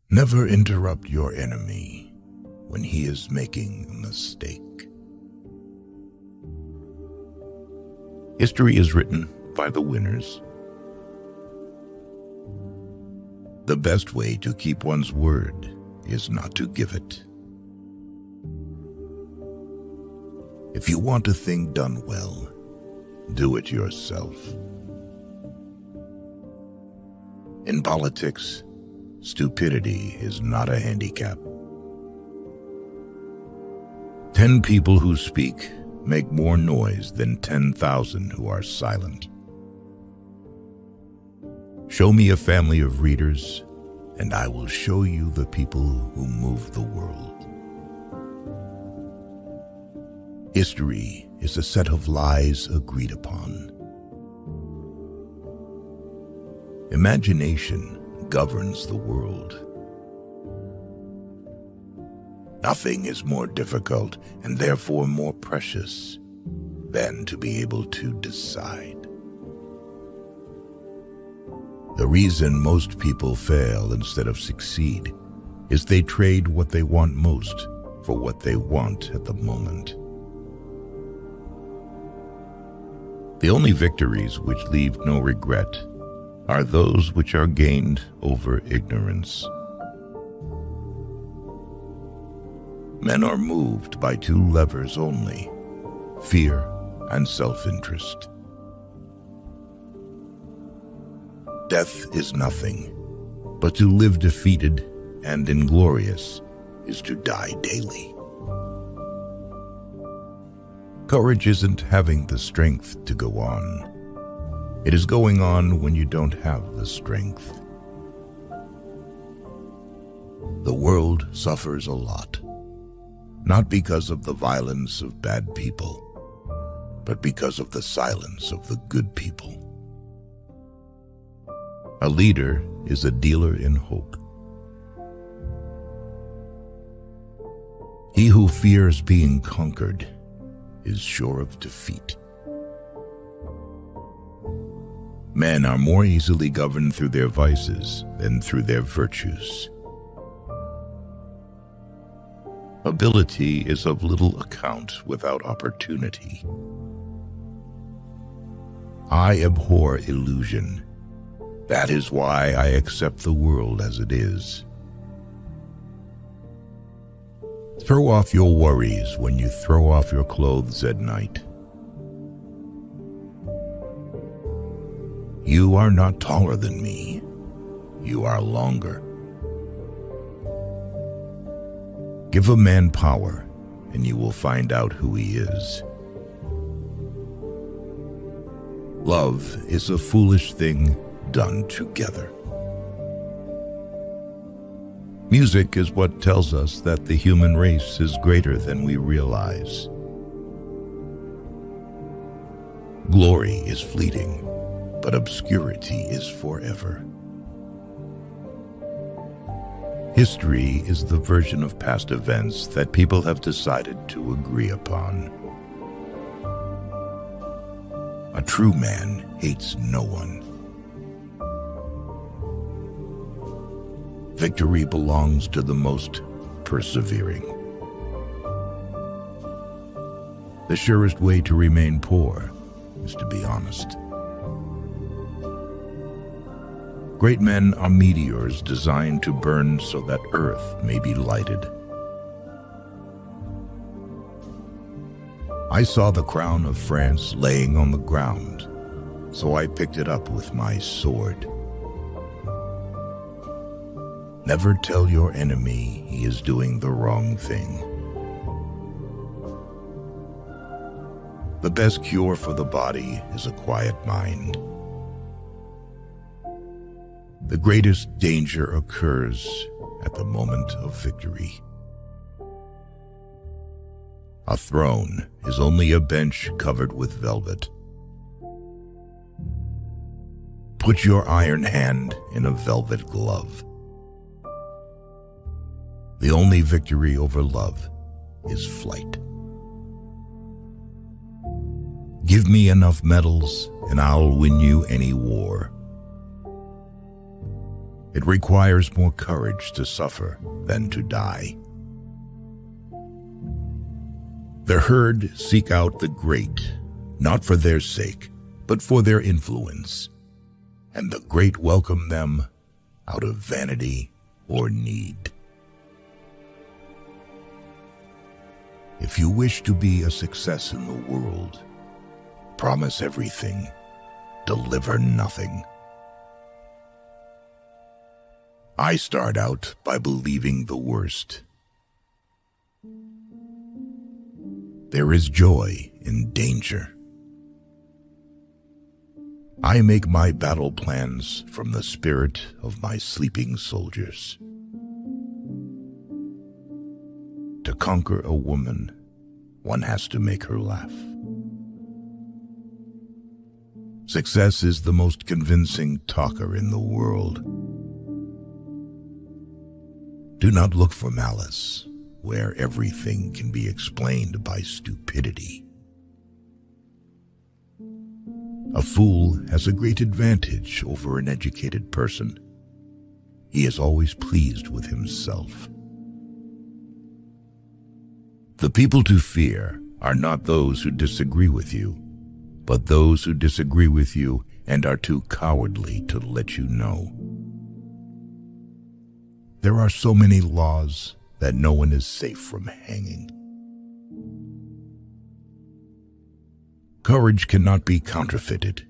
Never interrupt your enemy when he is making a mistake. History is written by the winners. The best way to keep one's word is not to give it. If you want a thing done well, do it yourself. In politics, stupidity is not a handicap. 10 people who speak make more noise than 10,000 who are silent. Show me a family of readers, and I will show you the people who move the world. History is a set of lies agreed upon. Imagination governs the world. Nothing is more difficult and therefore more precious than to be able to decide. The reason most people fail instead of succeed is they trade what they want most for what they want at the moment. The only victories which leave no regret are those which are gained over ignorance. Men are moved by 2 levers only, fear and self-interest. Death is nothing, but to live defeated and inglorious is to die daily. Courage isn't having the strength to go on. It is going on when you don't have the strength. The world suffers a lot, not because of the violence of bad people, but because of the silence of the good people. A leader is a dealer in hope. He who fears being conquered is sure of defeat. Men are more easily governed through their vices than through their virtues. Ability is of little account without opportunity. I abhor illusion. That is why I accept the world as it is. Throw off your worries when you throw off your clothes at night. You are not taller than me. You are longer. Give a man power, and you will find out who he is. Love is a foolish thing done together. Music is what tells us that the human race is greater than we realize. Glory is fleeting, but obscurity is forever. History is the version of past events that people have decided to agree upon. A true man hates no one. Victory belongs to the most persevering. The surest way to remain poor is to be honest. Great men are meteors designed to burn so that earth may be lighted. I saw the crown of France laying on the ground, so I picked it up with my sword. Never tell your enemy he is doing the wrong thing. The best cure for the body is a quiet mind. The greatest danger occurs at the moment of victory. A throne is only a bench covered with velvet. Put your iron hand in a velvet glove. The only victory over love is flight. Give me enough medals and I'll win you any war. It requires more courage to suffer than to die. The herd seek out the great, not for their sake, but for their influence, and the great welcome them out of vanity or need. If you wish to be a success in the world, promise everything, deliver nothing. I start out by believing the worst. There is joy in danger. I make my battle plans from the spirit of my sleeping soldiers. To conquer a woman, one has to make her laugh. Success is the most convincing talker in the world. Do not look for malice, where everything can be explained by stupidity. A fool has a great advantage over an educated person. He is always pleased with himself. The people to fear are not those who disagree with you, but those who disagree with you and are too cowardly to let you know. There are so many laws that no one is safe from hanging. Courage cannot be counterfeited.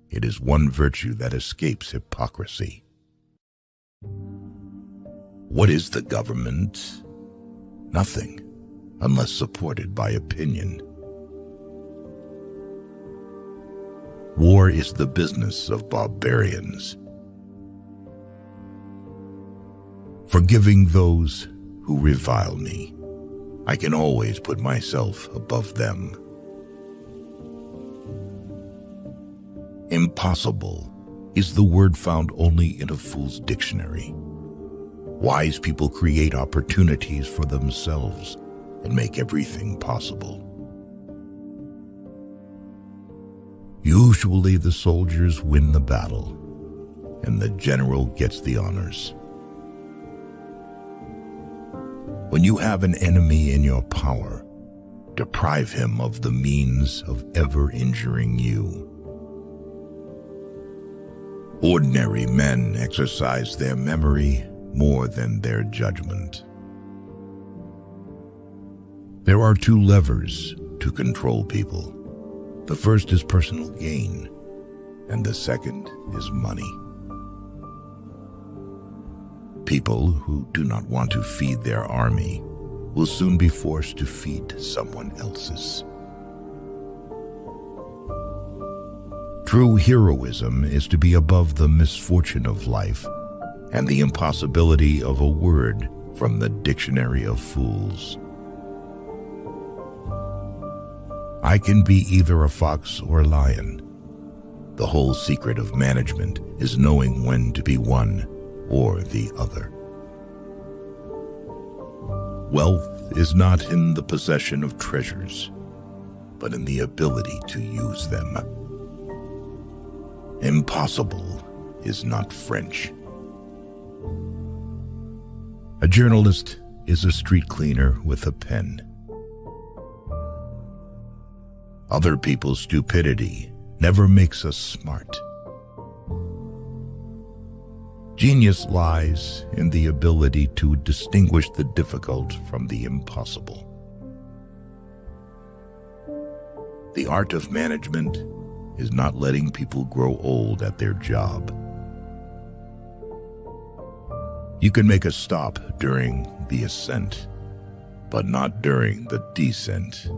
It is one virtue that escapes hypocrisy. What is the government? Nothing, unless supported by opinion. War is the business of barbarians. Forgiving those who revile me, I can always put myself above them. Impossible is the word found only in a fool's dictionary. Wise people create opportunities for themselves and make everything possible. Usually the soldiers win the battle, and the general gets the honors. When you have an enemy in your power, deprive him of the means of ever injuring you. Ordinary men exercise their memory more than their judgment. There are two levers to control people. The first is personal gain, and the second is money. People who do not want to feed their army will soon be forced to feed someone else's. True heroism is to be above the misfortune of life and the impossibility of a word from the dictionary of fools. I can be either a fox or a lion. The whole secret of management is knowing when to be one or the other. Wealth is not in the possession of treasures, but in the ability to use them. Impossible is not French. A journalist is a street cleaner with a pen. Other people's stupidity never makes us smart. Genius lies in the ability to distinguish the difficult from the impossible. The art of management is not letting people grow old at their job. You can make a stop during the ascent, but not during the descent.